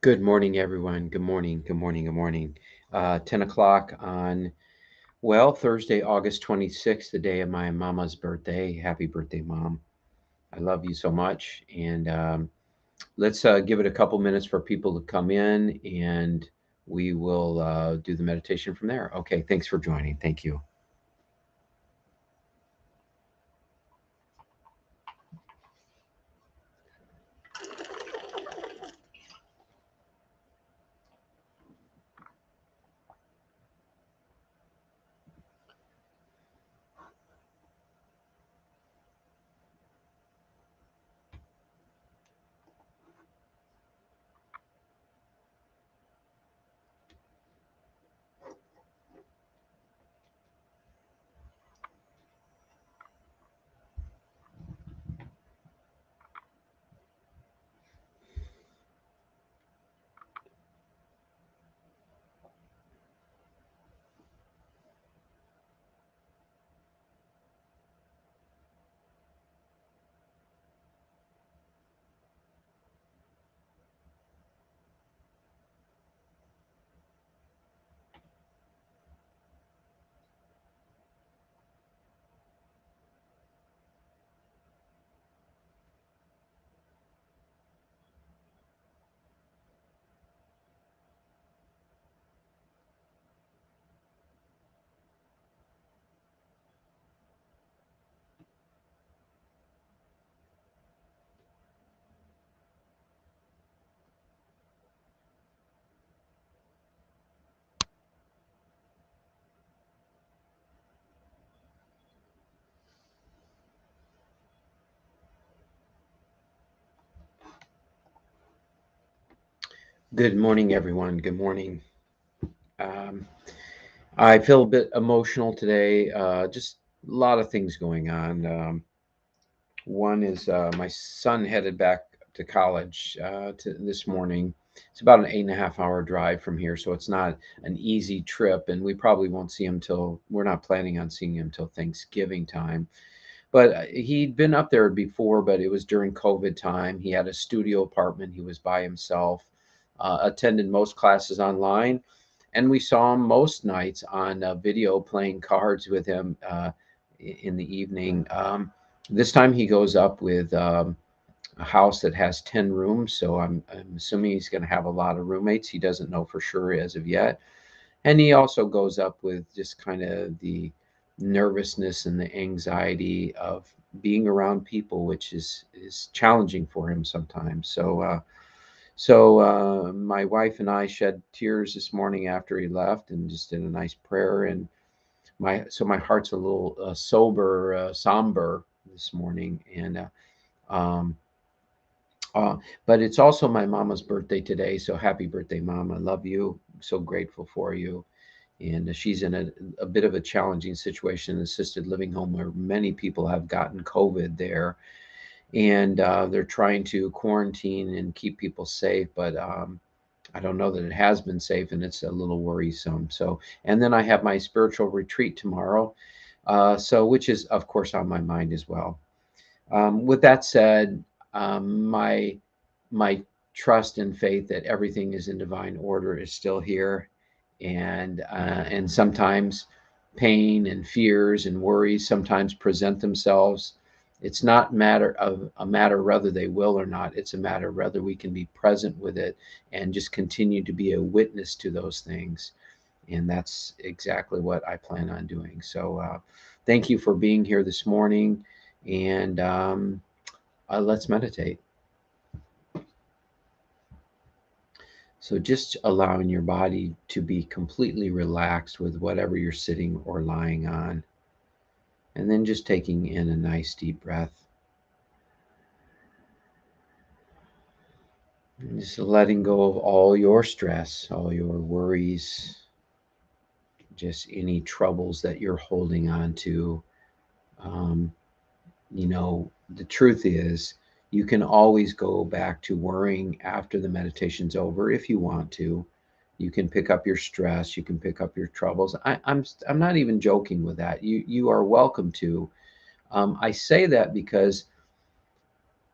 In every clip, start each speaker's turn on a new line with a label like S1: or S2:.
S1: Good morning, everyone. Good morning. Good morning. Good morning. 10 o'clock on, Thursday, August 26th, the day of my mama's birthday. Happy birthday, Mom. I love you so much. And let's give it a couple minutes for people to come in and we will do the meditation from there. Okay. Thanks for joining. Thank you. Good morning, everyone. Good morning. Um, I feel a bit emotional today. Just a lot of things going on. One is my son headed back to college this morning. It's about an 8.5 hour drive from here, so it's not an easy trip, and we probably won't see him till we're not planning on seeing him till Thanksgiving time. But he'd been up there before, but it was during COVID time. He had a studio apartment. He was by himself, attended most classes online, and we saw him most nights on video playing cards with him in the evening. This time he goes up with a house that has 10 rooms, so I'm assuming he's going to have a lot of roommates. He doesn't know for sure as of yet. And he also goes up with just kind of the nervousness and the anxiety of being around people, which is challenging for him sometimes. So my wife and I shed tears this morning after he left, and just did a nice prayer. And my heart's a little somber this morning, and um, uh, but it's also my mama's birthday today. So happy birthday, Mom! I love you. I'm so grateful for you. And she's in a bit of a challenging situation, assisted living home, where many people have gotten COVID there, and they're trying to quarantine and keep people safe. But I don't know that it has been safe, and it's a little worrisome. So, and then I have my spiritual retreat tomorrow, which is of course on my mind as well. With that said, my trust and faith that everything is in divine order is still here, and sometimes pain and fears and worries sometimes present themselves. It's not matter of a matter whether they will or not. It's a matter whether we can be present with it and just continue to be a witness to those things. And that's exactly what I plan on doing. So, thank you for being here this morning, and let's meditate. So, just allowing your body to be completely relaxed with whatever you're sitting or lying on, and then just taking in a nice deep breath, and just letting go of all your stress, all your worries, just any troubles that you're holding on to. Um, the truth is, you can always go back to worrying after the meditation's over if you want to. You can pick up your stress, you can pick up your troubles. I'm not even joking with that. You are welcome to. I say that because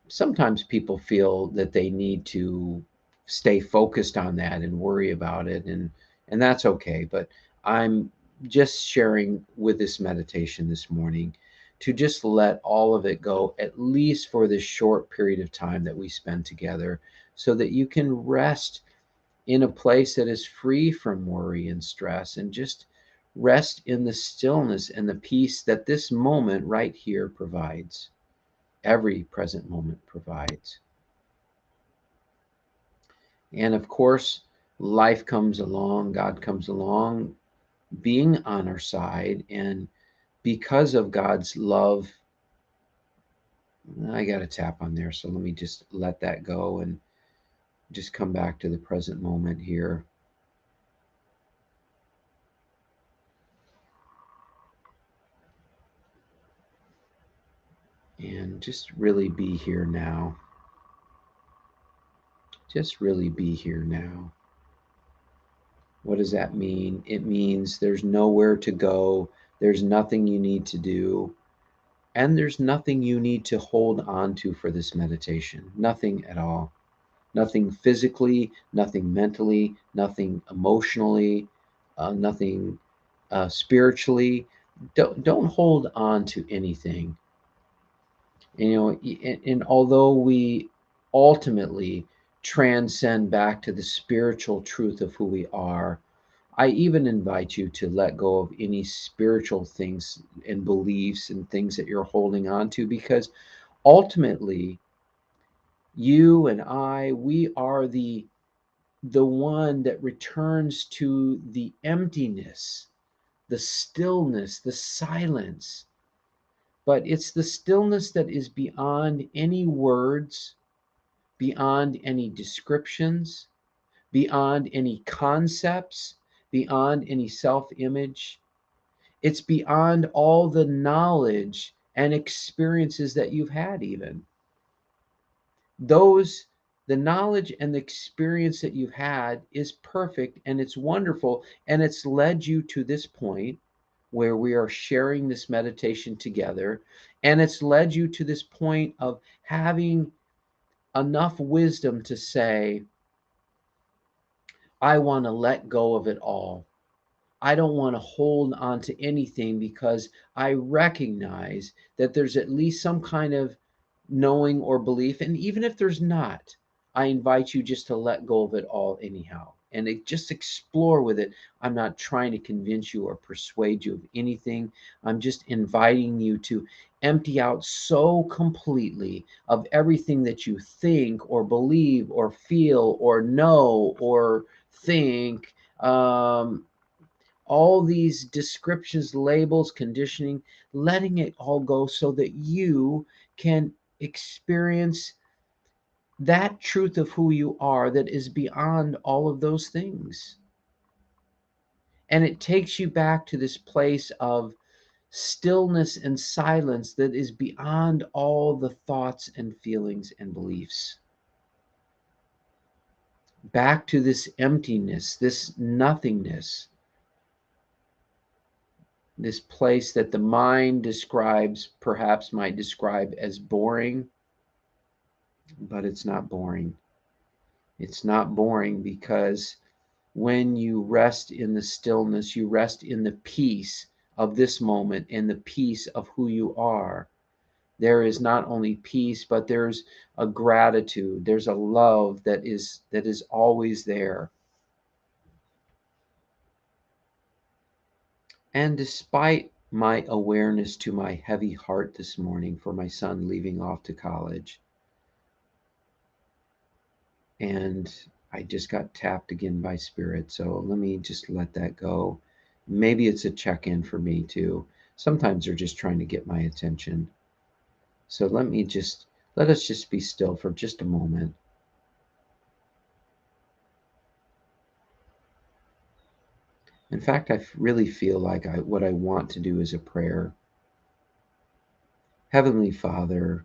S1: sometimes people feel that they need to stay focused on that and worry about it, and that's okay. But I'm just sharing with this meditation this morning to just let all of it go, at least for this short period of time that we spend together, so that you can rest in a place that is free from worry and stress, and just rest in the stillness and the peace that this moment right here provides. Every present moment provides. And of course, life comes along, God comes along, being on our side. And because of God's love, I got to tap on there. So let me just let that go and just come back to the present moment here. And just really be here now. Just really be here now. What does that mean? It means there's nowhere to go, there's nothing you need to do, and there's nothing you need to hold on to for this meditation. Nothing at all. Nothing physically, nothing mentally, nothing emotionally, nothing spiritually. Don't hold on to anything. And although we ultimately transcend back to the spiritual truth of who we are, I even invite you to let go of any spiritual things and beliefs and things that you're holding on to, because ultimately you and I, we are the one that returns to the emptiness, the stillness, the silence. But it's the stillness that is beyond any words, beyond any descriptions, beyond any concepts, beyond any self image. It's beyond all the knowledge and experiences that you've had, even. Those, the knowledge and the experience that you've had is perfect and it's wonderful. And it's led you to this point where we are sharing this meditation together. And it's led you to this point of having enough wisdom to say, I want to let go of it all. I don't want to hold on to anything, because I recognize that there's at least some kind of knowing or belief. And even if there's not, I invite you just to let go of it all anyhow, and just explore with it. I'm not trying to convince you or persuade you of anything. I'm just inviting you to empty out so completely of everything that you think or believe or feel or know or think. All these descriptions, labels, conditioning, letting it all go so that you can experience that truth of who you are that is beyond all of those things. And it takes you back to this place of stillness and silence that is beyond all the thoughts and feelings and beliefs. Back to this emptiness, this nothingness, this place that the mind describes, perhaps might describe as boring, but it's not boring. It's not boring, because when you rest in the stillness, you rest in the peace of this moment and the peace of who you are. There is not only peace, but there's a gratitude, there's a love that is always there. And despite my awareness to my heavy heart this morning for my son leaving off to college, and I just got tapped again by spirit. So let me just let that go. Maybe it's a check in for me too. Sometimes they're just trying to get my attention. So let us just be still for just a moment. In fact, I really feel like what I want to do is a prayer. Heavenly Father,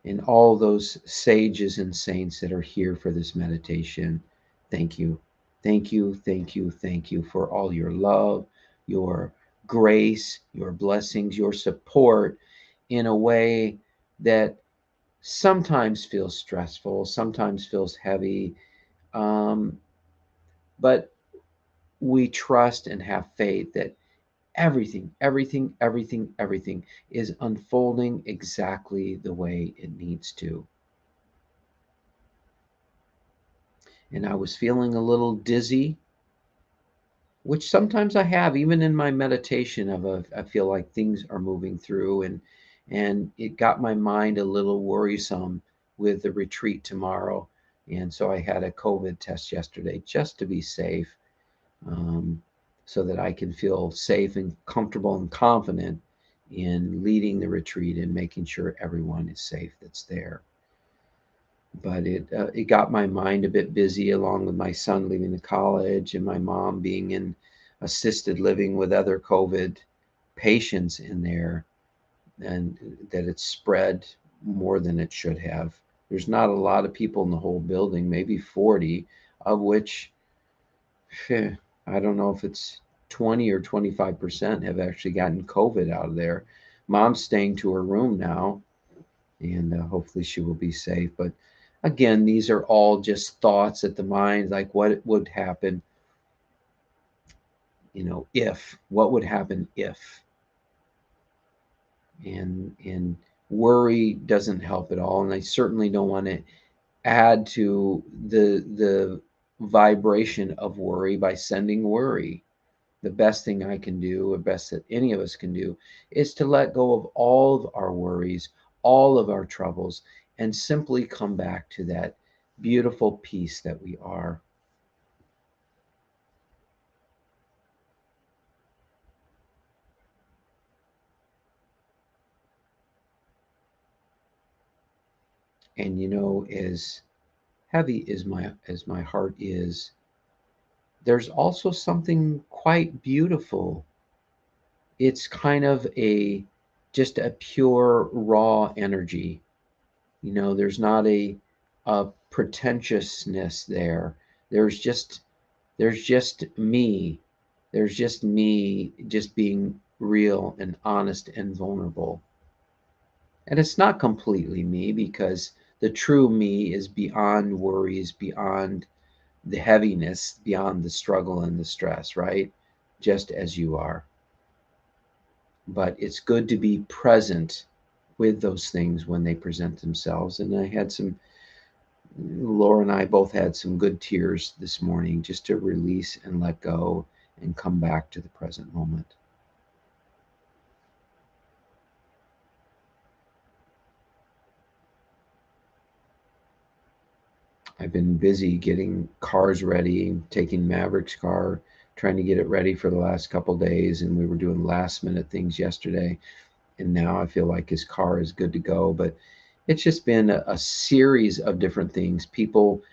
S1: and all those sages and saints that are here for this meditation, thank you. Thank you, thank you, thank you for all your love, your grace, your blessings, your support in a way that sometimes feels stressful, sometimes feels heavy. Um, but we trust and have faith that everything is unfolding exactly the way it needs to. And I was feeling a little dizzy, which sometimes I have, even in my meditation. I feel like things are moving through, and it got my mind a little worrisome with the retreat tomorrow. And so I had a COVID test yesterday just to be safe, um, so that I can feel safe and comfortable and confident in leading the retreat and making sure everyone is safe that's there. But it got my mind a bit busy, along with my son leaving the college and my mom being in assisted living with other COVID patients in there, and that it's spread more than it should have. There's not a lot of people in the whole building, maybe 40, of which I don't know if it's 20 or 25% have actually gotten COVID out of there. Mom's staying to her room now, and hopefully she will be safe. But again, these are all just thoughts at the mind, like what would happen, what would happen if, and worry doesn't help at all. And I certainly don't want to add to the vibration of worry by sending worry. The best thing I can do, or best that any of us can do, is to let go of all of our worries, all of our troubles, and simply come back to that beautiful peace that we are. And as heavy as my heart is, there's also something quite beautiful. It's kind of a just a pure raw energy. There's not a pretentiousness there. There's just there's just me. There's just me just being real and honest and vulnerable. And it's not completely me, because the true me is beyond worries, beyond the heaviness, beyond the struggle and the stress, right? Just as you are. But it's good to be present with those things when they present themselves. And Laura and I both had some good tears this morning, just to release and let go and come back to the present moment. I've been busy getting cars ready, taking Maverick's car, trying to get it ready for the last couple days, and we were doing last minute things yesterday. And now I feel like his car is good to go. But it's just been a series of different things. People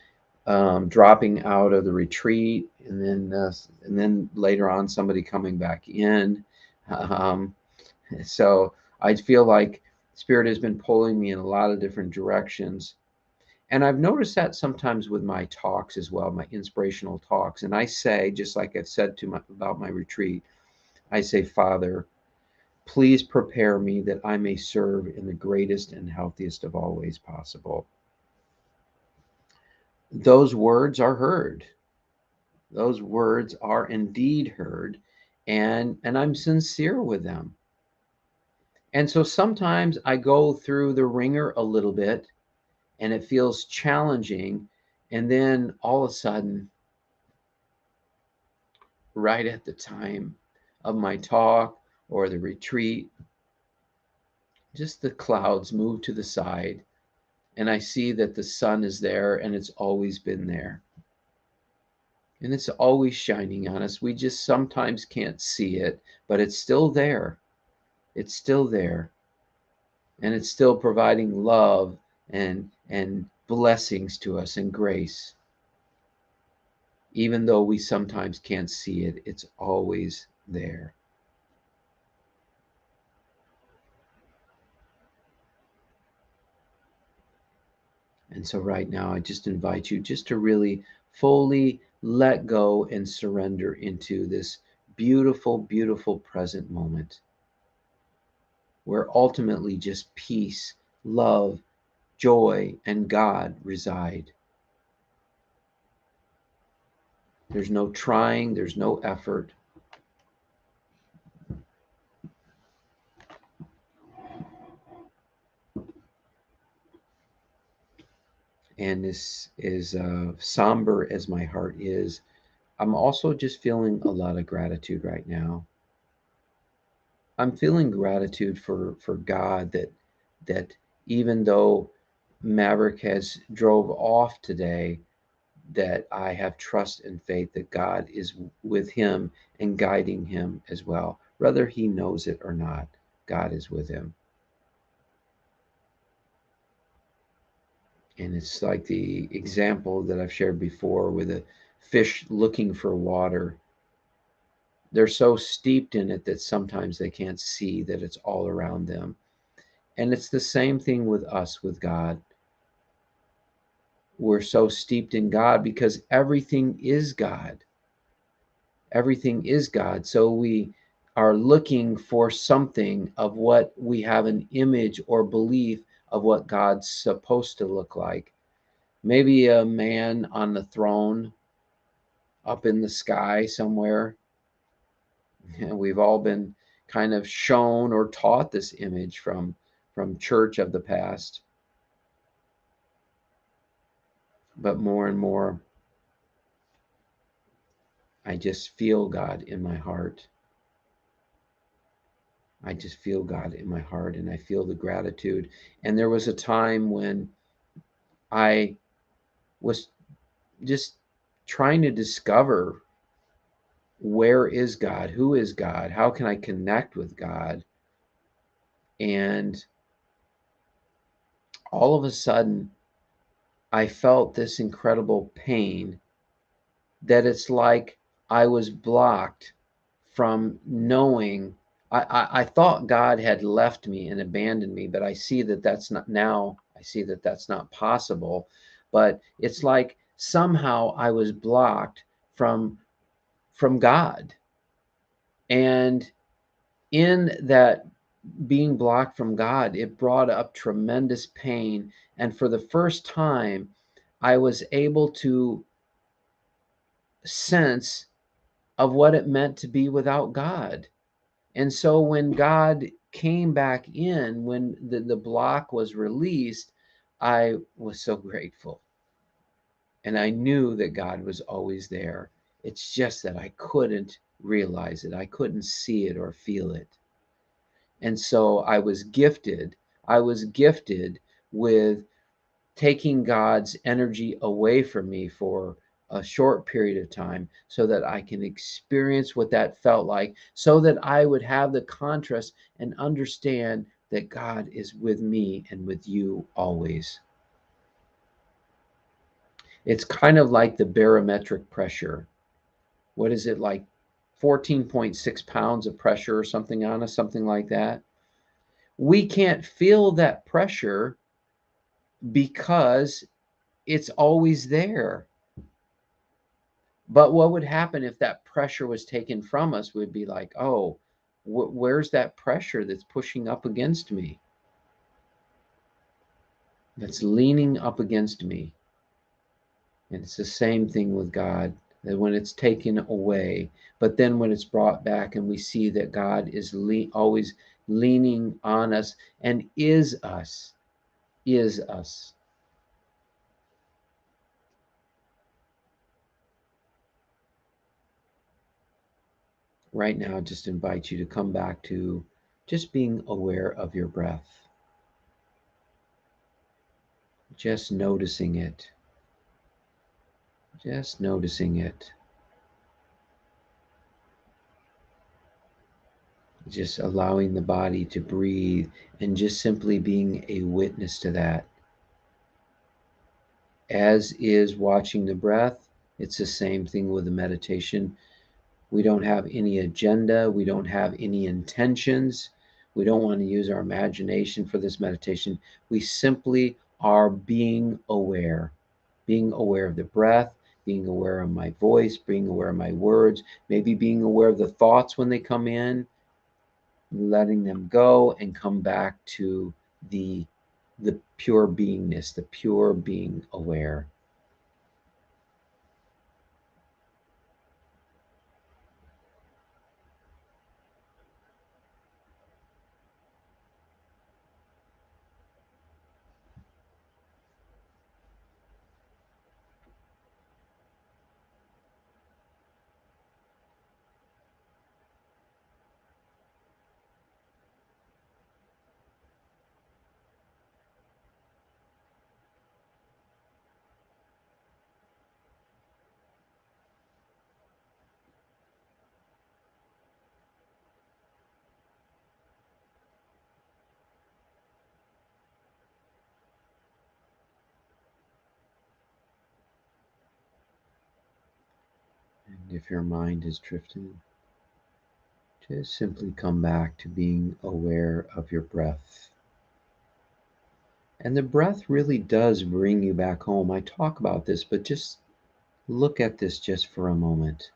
S1: dropping out of the retreat, and then later on somebody coming back in. Um, so I feel like Spirit has been pulling me in a lot of different directions. And I've noticed that sometimes with my talks as well, my inspirational talks. And I say, just like I've said about my retreat, I say, Father, please prepare me that I may serve in the greatest and healthiest of all ways possible. Those words are heard. Those words are indeed heard, and I'm sincere with them. And so sometimes I go through the ringer a little bit, and it feels challenging, and then all of a sudden, right at the time of my talk or the retreat, just the clouds move to the side, and I see that the sun is there, and it's always been there. And it's always shining on us. We just sometimes can't see it, but it's still there. It's still there. And it's still providing love and blessings to us and grace. Even though we sometimes can't see it, it's always there. And so right now I just invite you just to really fully let go and surrender into this beautiful, beautiful present moment, where ultimately just peace, love, joy, and God reside. There's no trying, there's no effort. And this is somber as my heart is. I'm also just feeling a lot of gratitude right now. I'm feeling gratitude for God that even though Maverick has drove off today, that I have trust and faith that God is with him and guiding him as well. Whether he knows it or not, God is with him. And it's like the example that I've shared before with a fish looking for water. They're so steeped in it that sometimes they can't see that it's all around them. And it's the same thing with us, with God. We're so steeped in God because everything is God. Everything is God. So we are looking for something of what we have an image or belief of what God's supposed to look like. Maybe a man on the throne up in the sky somewhere. And we've all been kind of shown or taught this image from church of the past. But more and more, I just feel God in my heart. I just feel God in my heart and I feel the gratitude. And there was a time when I was just trying to discover, where is God? Who is God? How can I connect with God? And all of a sudden, I felt this incredible pain that it's like I was blocked from knowing. I thought God had left me and abandoned me, but I see that that's not now. I see that that's not possible. But it's like somehow I was blocked from from God. And in that being blocked from God, it brought up tremendous pain. And for the first time, I was able to sense of what it meant to be without God. And so when God came back in, when the block was released, I was so grateful. And I knew that God was always there. It's just that I couldn't realize it, I couldn't see it or feel it. And so I was gifted with taking God's energy away from me for a short period of time so that I can experience what that felt like, so that I would have the contrast and understand that God is with me and with you always. It's kind of like the barometric pressure. What is it, like 14.6 pounds of pressure or something on us, something like that? We can't feel that pressure because it's always there. But what would happen if that pressure was taken from us? Would be like, oh, where's that pressure that's pushing up against me? That's leaning up against me. And it's the same thing with God, that when it's taken away, but then when it's brought back and we see that God is always leaning on us and is us. Right now, just invite you to come back to just being aware of your breath, just noticing it, just noticing it, just allowing the body to breathe and just simply being a witness to that. As is watching the breath, it's the same thing with the meditation. We don't have any agenda, we don't have any intentions, we don't want to use our imagination for this meditation. We simply are being aware of the breath, being aware of my voice, being aware of my words, maybe being aware of the thoughts when they come in, letting them go and come back to the the pure beingness, the pure being aware. And if your mind is drifting, just simply come back to being aware of your breath. And the breath really does bring you back home. I talk about this, but just look at this just for a moment.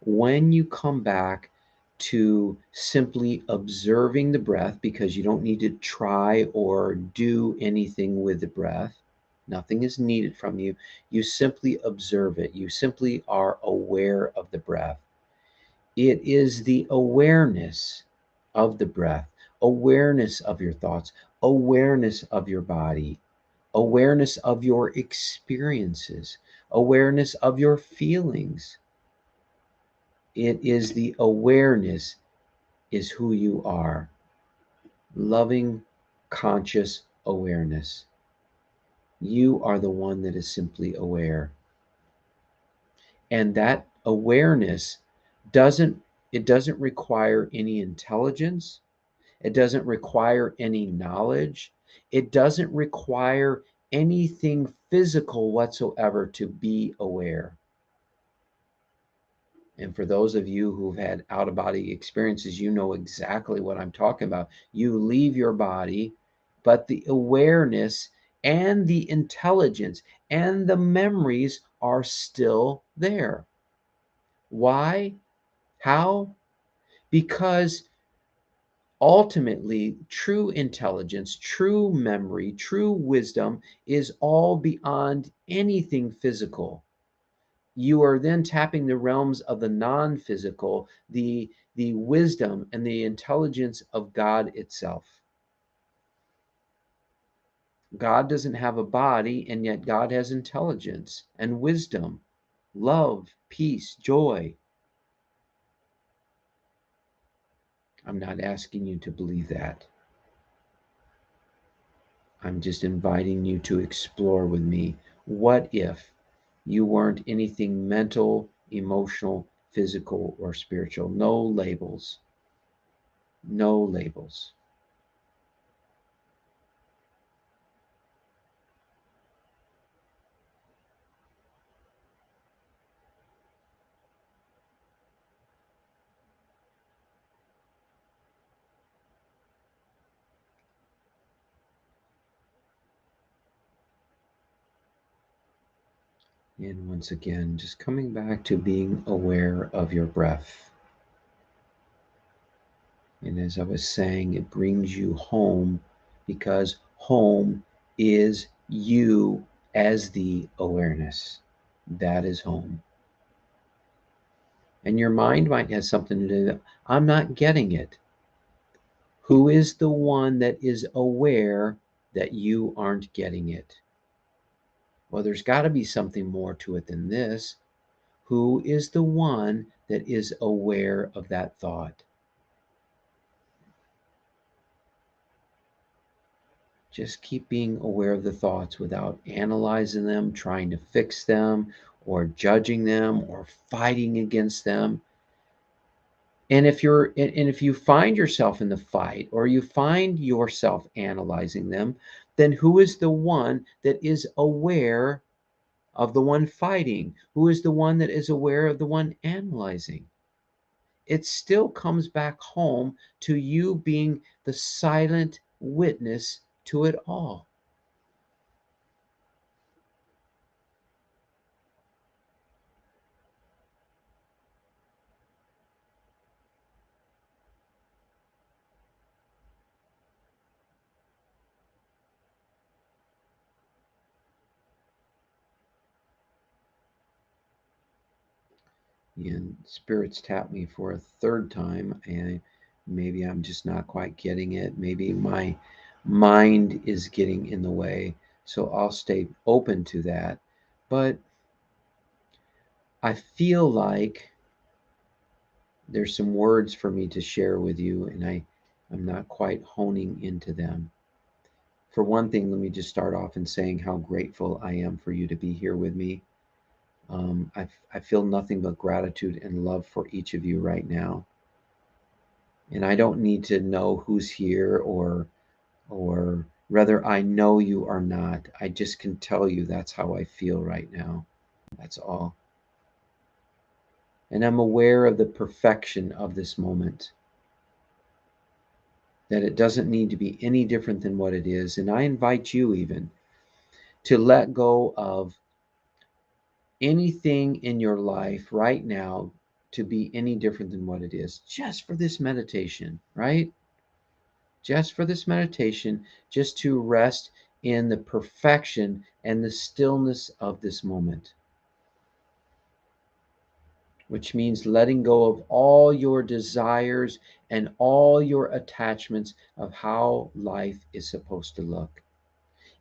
S1: When you come back to simply observing the breath, because you don't need to try or do anything with the breath, nothing is needed from you. You simply observe it. You simply are aware of the breath. It is the awareness of the breath, awareness of your thoughts, awareness of your body, awareness of your experiences, awareness of your feelings. It is the awareness is who you are. Loving, conscious awareness. You are the one that is simply aware. And that awareness doesn't it doesn't require any intelligence. It doesn't require any knowledge. It doesn't require anything physical whatsoever to be aware. And for those of you who've had out of body experiences, you know exactly what I'm talking about. You leave your body, but the awareness and the intelligence and the memories are still there. Why? How? Because ultimately, true intelligence, true memory, true wisdom is all beyond anything physical. You are then tapping the realms of the non-physical, the wisdom and the intelligence of God itself. God doesn't have a body, and yet God has intelligence and wisdom, love, peace, joy. I'm not asking you to believe that. I'm just inviting you to explore with me. What if you weren't anything mental, emotional, physical, or spiritual? No labels. No labels. And once again, just coming back to being aware of your breath. And as I was saying, it brings you home because home is you as the awareness. That is home. And your mind might have something to do with it. I'm not getting it. Who is the one that is aware that you aren't getting it? Well, there's got to be something more to it than this. Who is the one that is aware of that thought? Just keep being aware of the thoughts without analyzing them, trying to fix them, or judging them, or fighting against them. And if you find yourself in the fight, or you find yourself analyzing them, then who is the one that is aware of the one fighting? Who is the one that is aware of the one analyzing? It still comes back home to you being the silent witness to it all. And spirits tap me for a third time, and maybe I'm just not quite getting it. Maybe my mind is getting in the way. So I'll stay open to that. But I feel like there's some words for me to share with you, and I'm not quite honing into them. For one thing, let me just start off in saying how grateful I am for you to be here with me. I feel nothing but gratitude and love for each of you right now. And I don't need to know who's here, or rather I know you are not. I just can tell you that's how I feel right now. That's all. And I'm aware of the perfection of this moment, that it doesn't need to be any different than what it is. And I invite you even to let go of anything in your life right now to be any different than what it is, just for this meditation, right? Just for this meditation, just to rest in the perfection and the stillness of this moment, which means letting go of all your desires and all your attachments of how life is supposed to look.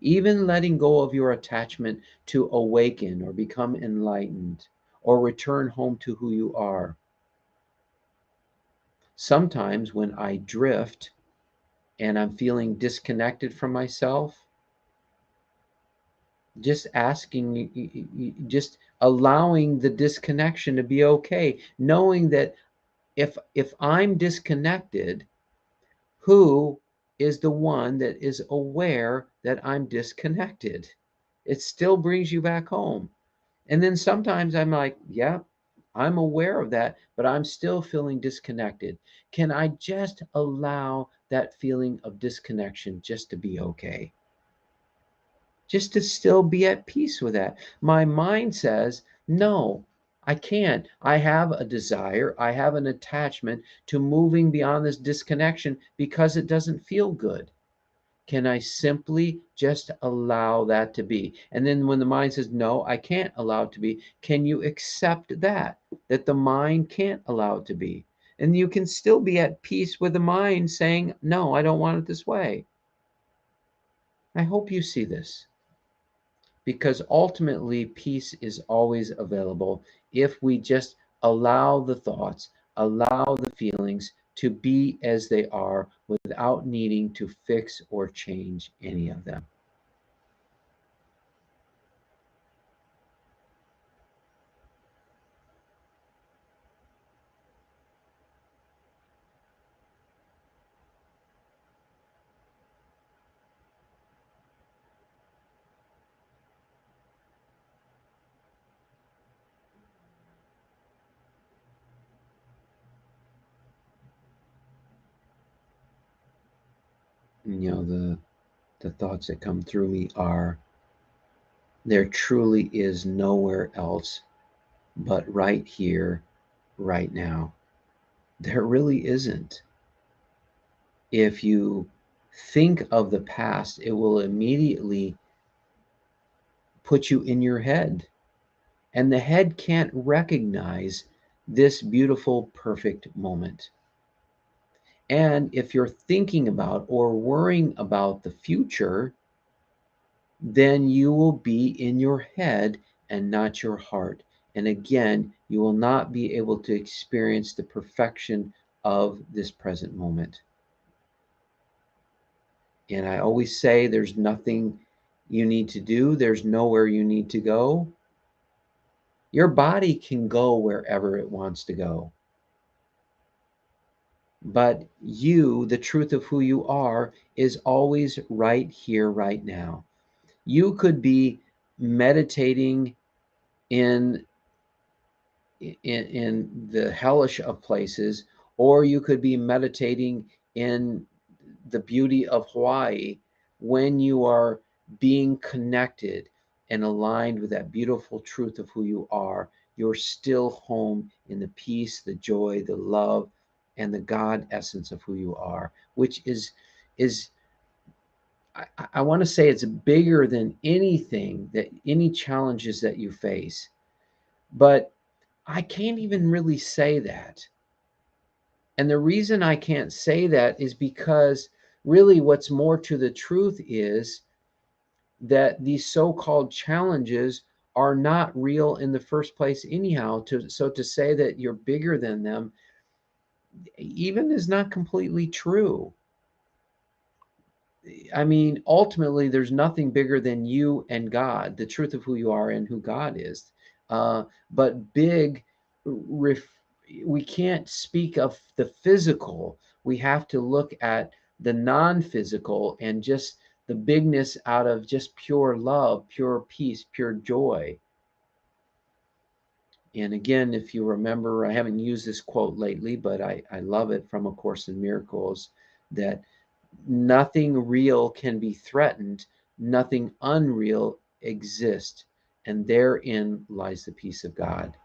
S1: Even letting go of your attachment to awaken or become enlightened or return home to who you are. Sometimes when I drift and I'm feeling disconnected from myself, just asking, just allowing the disconnection to be okay, knowing that if I'm disconnected, who is the one that is aware that I'm disconnected? It still brings you back home. And then sometimes I'm like, yeah, I'm aware of that, but I'm still feeling disconnected. Can I just allow that feeling of disconnection just to be okay? Just to still be at peace with that. My mind says, no, I can't. I have a desire, I have an attachment to moving beyond this disconnection because it doesn't feel good. Can I simply just allow that to be? And then when the mind says, no, I can't allow it to be, can you accept that, that the mind can't allow it to be? And you can still be at peace with the mind saying, no, I don't want it this way. I hope you see this, because ultimately peace is always available if we just allow the thoughts, allow the feelings to be as they are without needing to fix or change any of them. The thoughts that come through me are, there truly is nowhere else but right here, right now. There really isn't. If you think of the past, it will immediately put you in your head, and the head can't recognize this beautiful, perfect moment. And if you're thinking about or worrying about the future, then you will be in your head and not your heart. And again, you will not be able to experience the perfection of this present moment. And I always say there's nothing you need to do, there's nowhere you need to go. Your body can go wherever it wants to go. But you, the truth of who you are, is always right here, right now. You could be meditating in in the hellish of places, or you could be meditating in the beauty of Hawaii. When you are being connected and aligned with that beautiful truth of who you are, you're still home in the peace, the joy, the love, and the God essence of who you are, which is I want to say it's bigger than anything, that any challenges that you face. But I can't even really say that. And the reason I can't say that is because really what's more to the truth is that these so-called challenges are not real in the first place anyhow. So to say that you're bigger than them even is not completely true. I mean, ultimately, there's nothing bigger than you and God, the truth of who you are and who God is. But big, ref, we can't speak of the physical. We have to look at the non physical and just the bigness out of just pure love, pure peace, pure joy. And again, if you remember, I haven't used this quote lately, but I love it from A Course in Miracles, that nothing real can be threatened, nothing unreal exists, and therein lies the peace of God.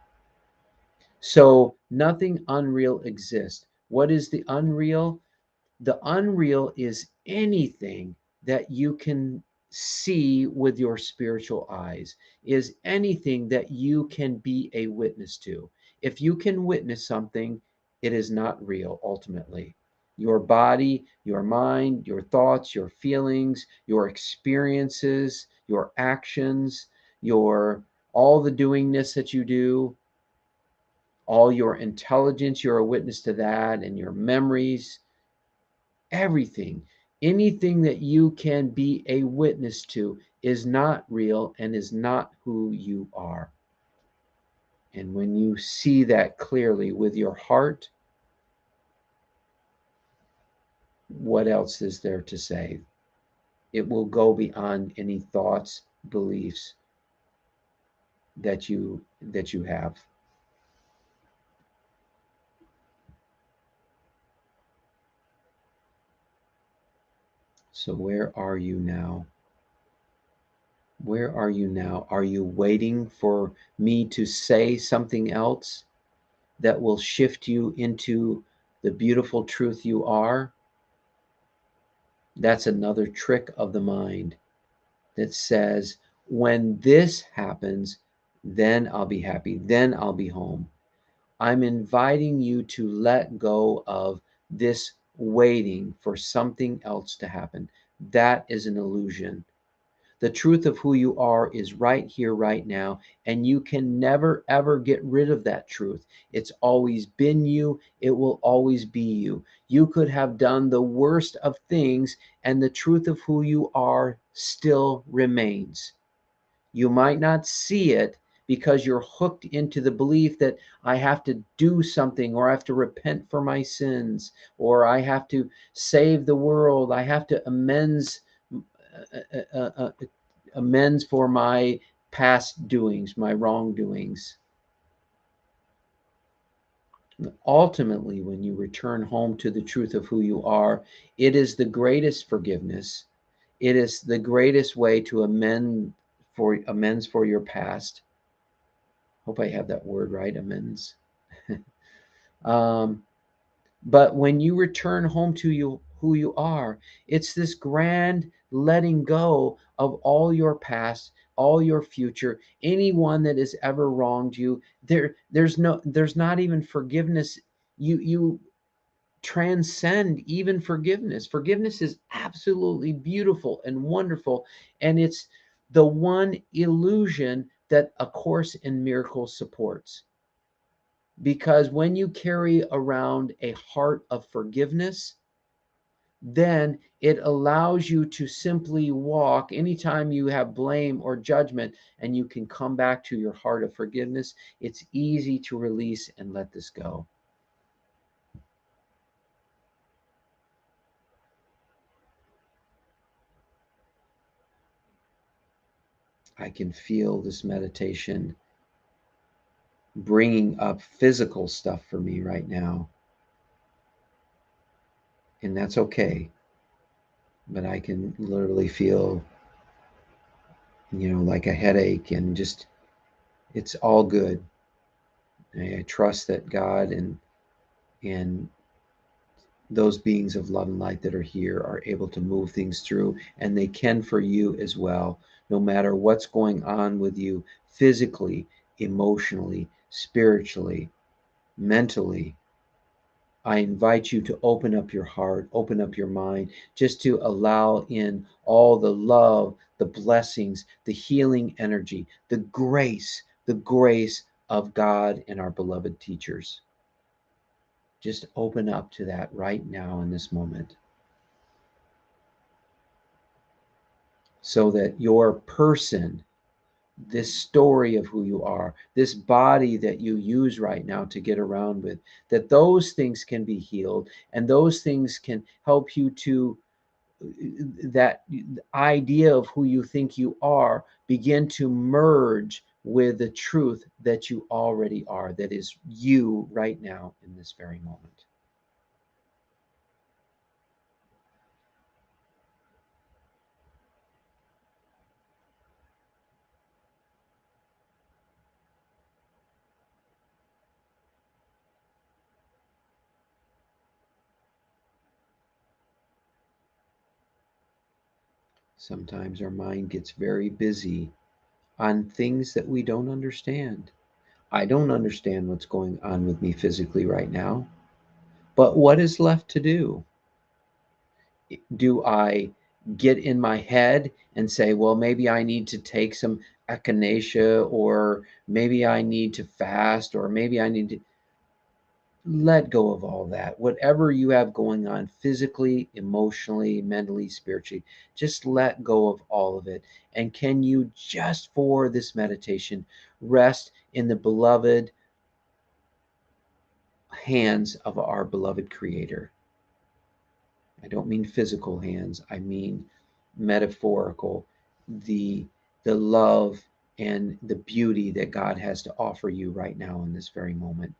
S1: So nothing unreal exists. What is the unreal? The unreal is anything that you can see with your spiritual eyes, is anything that you can be a witness to. If you can witness something, it is not real ultimately. Your body, your mind, your thoughts, your feelings, your experiences, your actions, your all the doingness that you do, all your intelligence, you're a witness to that, and your memories, everything, anything that you can be a witness to is not real and is not who you are. And when you see that clearly with your heart, what else is there to say? It will go beyond any thoughts, beliefs that you have. So where are you now? Where are you now? Are you waiting for me to say something else that will shift you into the beautiful truth you are? That's another trick of the mind that says, when this happens, then I'll be happy, then I'll be home. I'm inviting you to let go of this waiting for something else to happen. That is an illusion. The truth of who you are is right here, right now, and you can never, ever get rid of that truth. It's always been you, it will always be you. You could have done the worst of things, and the truth of who you are still remains. You might not see it because you're hooked into the belief that I have to do something, or I have to repent for my sins, or I have to save the world, I have to amends for my past doings, my wrongdoings. Ultimately, when you return home to the truth of who you are, it is the greatest forgiveness. It is the greatest way to amends for your past. Hope I have that word right, amends. um, But when you return home to who you are, it's this grand letting go of all your past, all your future, anyone that has ever wronged you. There's not even forgiveness. You transcend even forgiveness. Forgiveness is absolutely beautiful and wonderful, and it's the one illusion that A Course in Miracles supports. Because when you carry around a heart of forgiveness, then it allows you to simply walk anytime you have blame or judgment, and you can come back to your heart of forgiveness. It's easy to release and let this go. I can feel this meditation bringing up physical stuff for me right now, and that's okay. But I can literally feel, like a headache, and just it's all good. I trust that God and those beings of love and light that are here are able to move things through, and they can for you as well, no matter what's going on with you physically, emotionally, spiritually, mentally. I invite you to open up your heart, open up your mind, just to allow in all the love, the blessings, the healing energy, the grace of God and our beloved teachers. Just open up to that right now in this moment, so that your person, this story of who you are, this body that you use right now to get around with, that those things can be healed, and those things can help you to that idea of who you think you are begin to merge with the truth that you already are, that is you right now in this very moment. Sometimes our mind gets very busy on things that we don't understand. I don't understand what's going on with me physically right now, but what is left to do? Do I get in my head and say, well, maybe I need to take some echinacea, or maybe I need to fast, or maybe I need to let go of all that? Whatever you have going on physically, emotionally, mentally, spiritually, just let go of all of it. And can you, just for this meditation, rest in the beloved hands of our beloved Creator? I don't mean physical hands, I mean metaphorical, the the love and the beauty that God has to offer you right now in this very moment.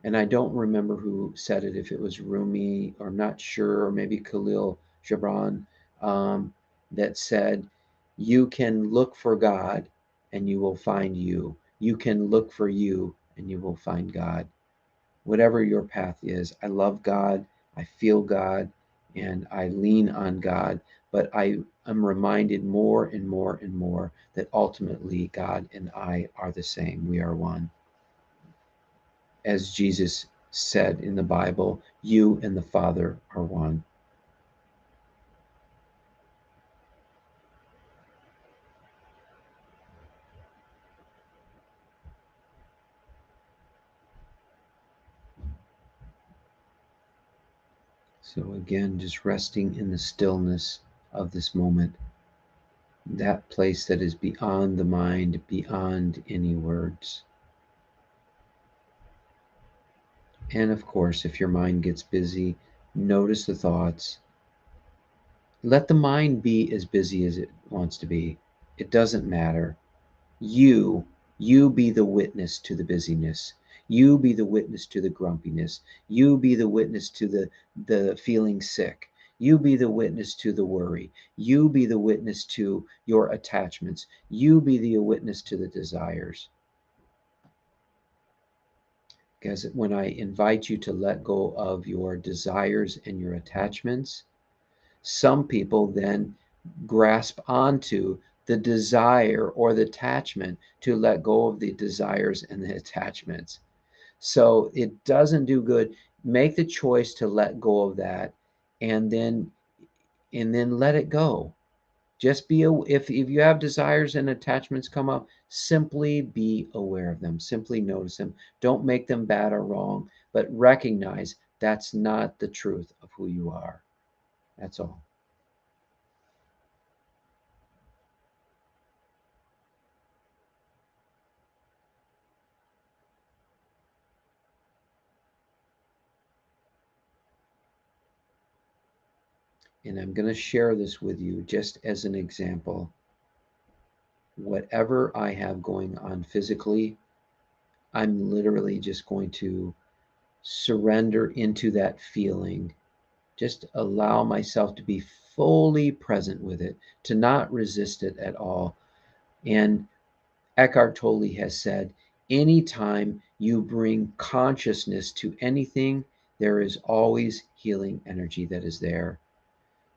S1: And I don't remember who said it, if it was Rumi, or I'm not sure, or maybe Khalil Gibran, um, that said, you can look for God and you will find you. You can look for you and you will find God. Whatever your path is, I love God, I feel God, and I lean on God. But I am reminded more and more and more that ultimately God and I are the same. We are one. As Jesus said in the Bible, you and the Father are one. So again, just resting in the stillness of this moment, that place that is beyond the mind, beyond any words. And of course, if your mind gets busy, notice the thoughts. Let the mind be as busy as it wants to be. It doesn't matter. You, you be the witness to the busyness. You be the witness to the grumpiness. You be the witness to the feeling sick. You be the witness to the worry. You be the witness to your attachments. You be the witness to the desires. Because when I invite you to let go of your desires and your attachments, some people then grasp onto the desire or the attachment to let go of the desires and the attachments. So it doesn't do good. Make the choice to let go of that, and then let it go. Just be if you have desires and attachments come up, simply be aware of them. Simply notice them. Don't make them bad or wrong, but recognize that's not the truth of who you are. That's all. And I'm going to share this with you just as an example. Whatever I have going on physically, I'm literally just going to surrender into that feeling. Just allow myself to be fully present with it, to not resist it at all. And Eckhart Tolle has said, anytime you bring consciousness to anything, there is always healing energy that is there.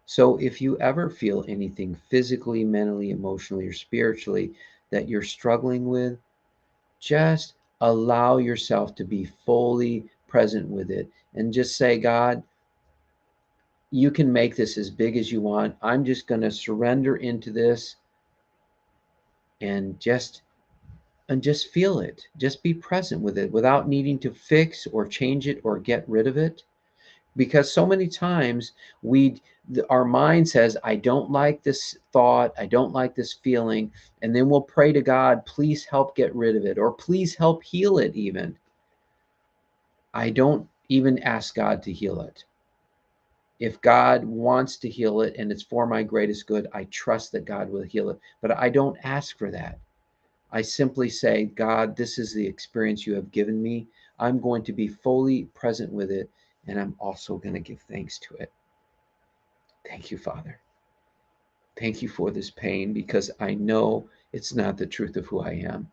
S1: So if you ever feel anything physically, mentally, emotionally, or spiritually that you're struggling with, just allow yourself to be fully present with it and just say, God, you can make this as big as you want. I'm just going to surrender into this, and just feel it. Just be present with it without needing to fix or change it or get rid of it. Because so many times our mind says, I don't like this thought, I don't like this feeling, and then we'll pray to God, please help get rid of it, or please help heal it. Even I don't even ask God to heal it. If God wants to heal it and it's for my greatest good, I trust that God will heal it. But I don't ask for that. I simply say, God, this is the experience you have given me. I'm going to be fully present with it, and I'm also going to give thanks to it. Thank you, Father. Thank you for this pain because I know it's not the truth of who I am.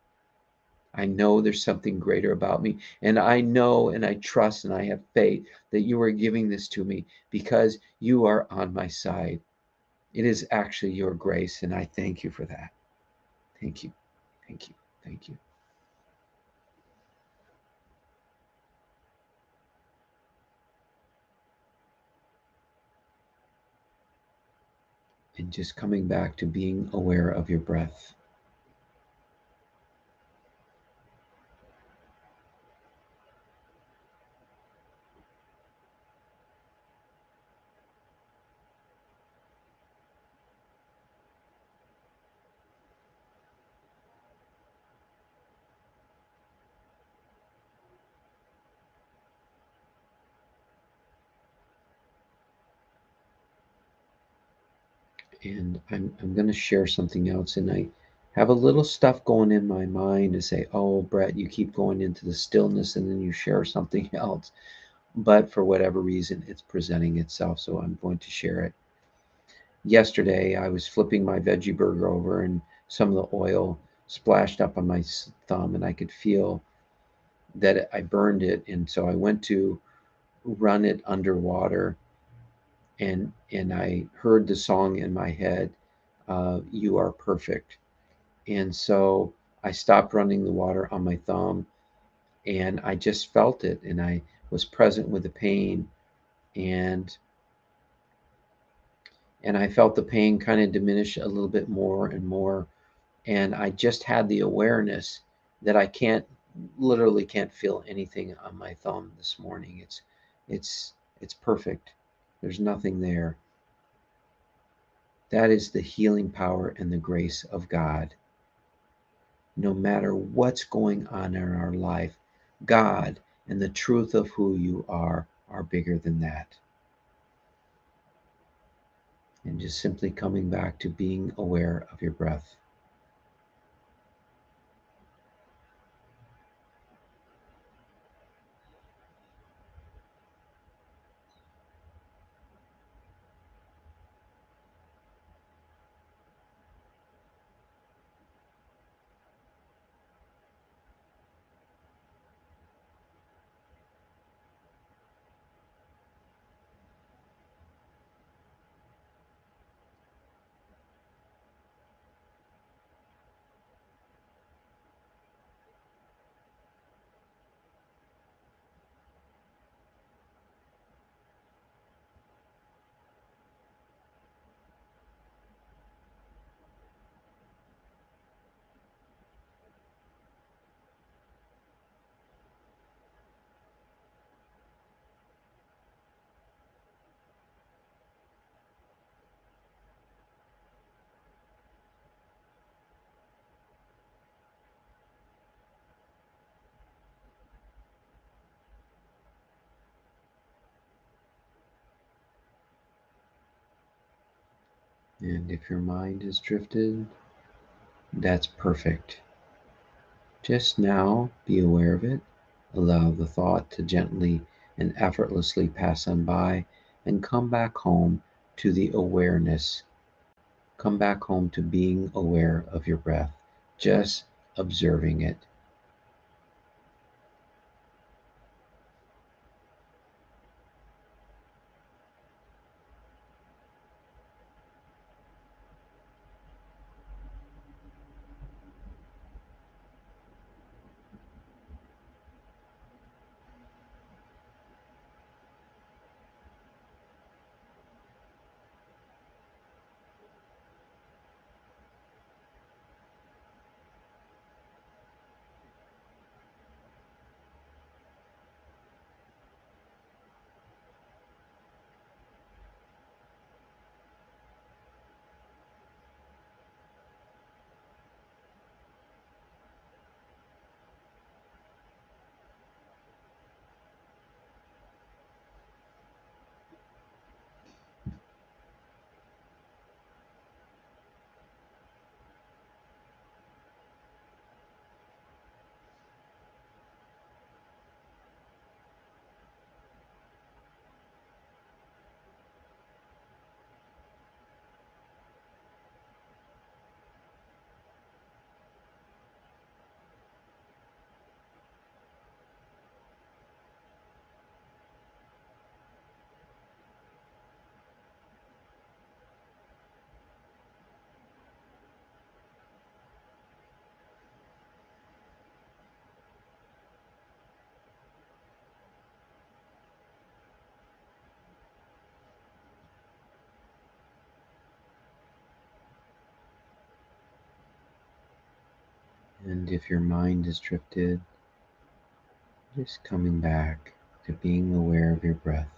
S1: I know there's something greater about me. And I know and I trust and I have faith that you are giving this to me because you are on my side. It is actually your grace, and I thank you for that. Thank you. Thank you. Thank you. And just coming back to being aware of your breath. And I'm going to share something else. And I have a little stuff going in my mind to say, oh, Brett, you keep going into the stillness and then you share something else. But for whatever reason, it's presenting itself. So I'm going to share it. Yesterday, I was flipping my veggie burger over and some of the oil splashed up on my thumb, and I could feel that I burned it. And so I went to run it underwater, and I heard the song in my head, "You Are Perfect." And so I stopped running the water on my thumb, and I just felt it, and I was present with the pain, and I felt the pain kind of diminish a little bit more and more, and I just had the awareness that I can't literally can't feel anything on my thumb this morning. It's it's perfect. There's nothing there. That is the healing power and the grace of God. No matter what's going on in our life, God and the truth of who you are bigger than that. And just simply coming back to being aware of your breath. And if your mind has drifted, that's perfect. Just now be aware of it. Allow the thought to gently and effortlessly pass on by and come back home to the awareness. Come back home to being aware of your breath, just observing it. And if your mind is drifted, just coming back to being aware of your breath.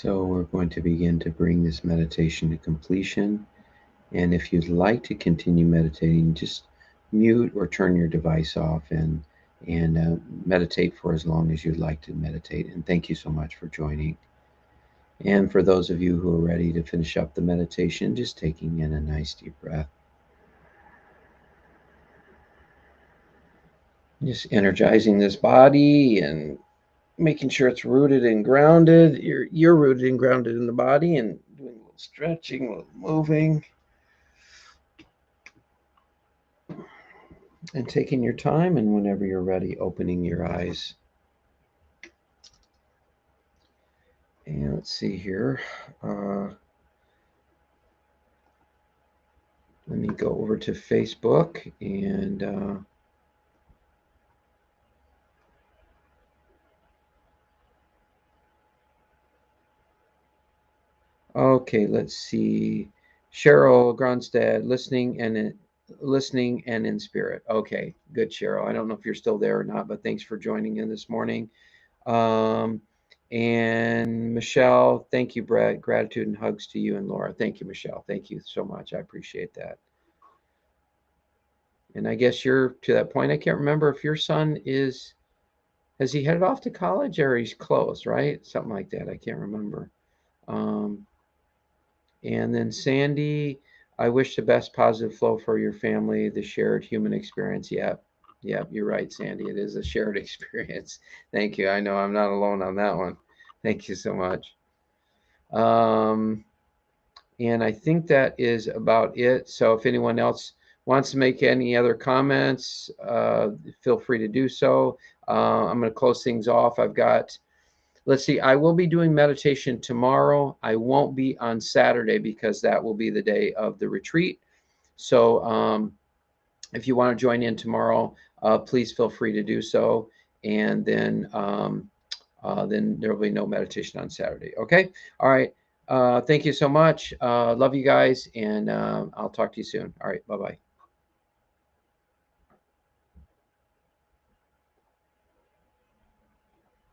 S1: So we're going to begin to bring this meditation to completion. And if you'd like to continue meditating, just mute or turn your device off and meditate for as long as you'd like to meditate. And thank you so much for joining. And for those of you who are ready to finish up the meditation, just taking in a nice deep breath. Just energizing this body and making sure it's rooted and grounded. You're rooted and grounded in the body, and doing a little stretching, a little moving, and taking your time. And whenever you're ready, opening your eyes. And let's see here. Let me go over to Facebook and okay, let's see. Cheryl Gronstad, listening and in spirit. Okay, good, Cheryl. I don't know if you're still there or not, but thanks for joining in this morning. Um, and Michelle, thank you, Brett. Gratitude and hugs to you and Laura. Thank you, Michelle. Thank you so much. I appreciate that. And I guess you're to that point. I can't remember if your son has he headed off to college or he's close, right? Something like that. I can't remember. Um, and then Sandy, I wish the best positive flow for your family, the shared human experience. Yep. Yep, you're right, Sandy. It is a shared experience. Thank you. I know I'm not alone on that one. Thank you so much. Um, and I think that is about it. So if anyone else wants to make any other comments, feel free to do so. I'm going to close things off. Let's see, I will be doing meditation tomorrow. I won't be on Saturday because that will be the day of the retreat. So if you want to join in tomorrow, please feel free to do so. And then there will be no meditation on Saturday. Okay. All right. Thank you so much. Love you guys. And I'll talk to you soon. All right. Bye-bye.